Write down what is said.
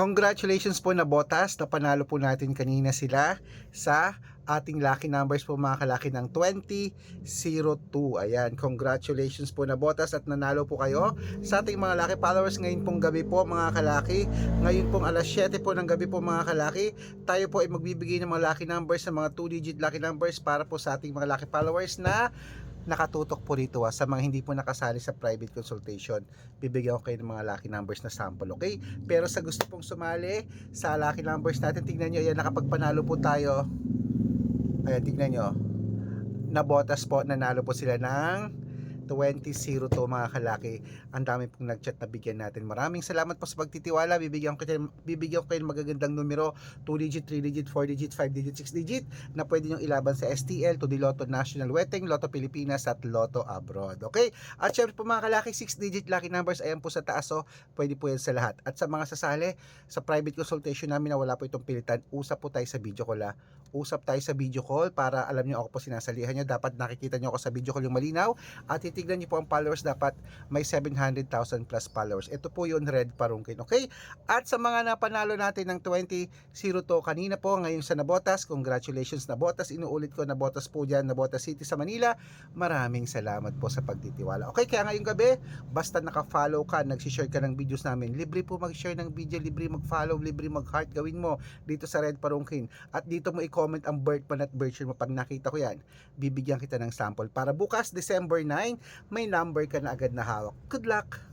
Congratulations po na Botas, napanalo po natin kanina sila sa ating lucky numbers po mga kalaki ng 2002. Ayan, congratulations po na Botas at nanalo po kayo sa ating mga lucky followers ngayon pong gabi po mga kalaki. Ngayon pong alas 7 po ng gabi po mga kalaki, tayo po ay magbibigay ng mga lucky numbers sa mga 2-digit lucky numbers para po sa ating mga lucky followers na nakatutok po rito sa mga hindi po nakasali sa private consultation. Bibigyan ko kayo ng mga lucky numbers na sample, okay? Pero sa gusto pong sumali sa lucky numbers natin, tingnan nyo, ayan, nakapagpanalo po tayo. Ayan, tingnan nyo, na Botas po, nanalo po sila ng 20-02 mga kalaki. Ang dami pong nagchat na bigyan natin. Maraming salamat po sa pagtitiwala. Bibigyan ko kayo ng magagandang numero, 2-digit, 3-digit, 4-digit, 5-digit, 6-digit na pwede nyo ilaban sa STL, to the Lotto National Weteng, Lotto Pilipinas at Lotto Abroad. Okay? At syempre po mga kalaki, 6-digit lucky numbers, ayan po sa taas, pwede po yan sa lahat. At sa mga sasali sa private consultation namin na wala po itong pilitan, usap po tayo sa video call. Usap tayo sa video call para alam nyo ako po sinasalihan nyo. Dapat nakikita nyo ako sa video call yung malinaw at titignan nyo po ang followers, dapat may 700,000 plus followers. Ito po yung Red Parungkin, okay? At sa mga napanalo natin ng 2002 kanina po, ngayon sa Nabotas, congratulations Nabotas, inuulit ko, Nabotas po dyan, Nabotas City sa Manila. Maraming salamat po sa pagtitiwala. Okay, kaya ngayong gabi, basta naka-follow ka, nagsishare ka ng videos namin, libre po mag-share ng video, libre mag-follow, libre mag-heart, gawin mo dito sa Red Parungkin. At dito mo i-comment ang birth month at birth year mo. Pag nakita ko yan, bibigyan kita ng sample para bukas December 9, may number ka na agad na hawak. Good luck!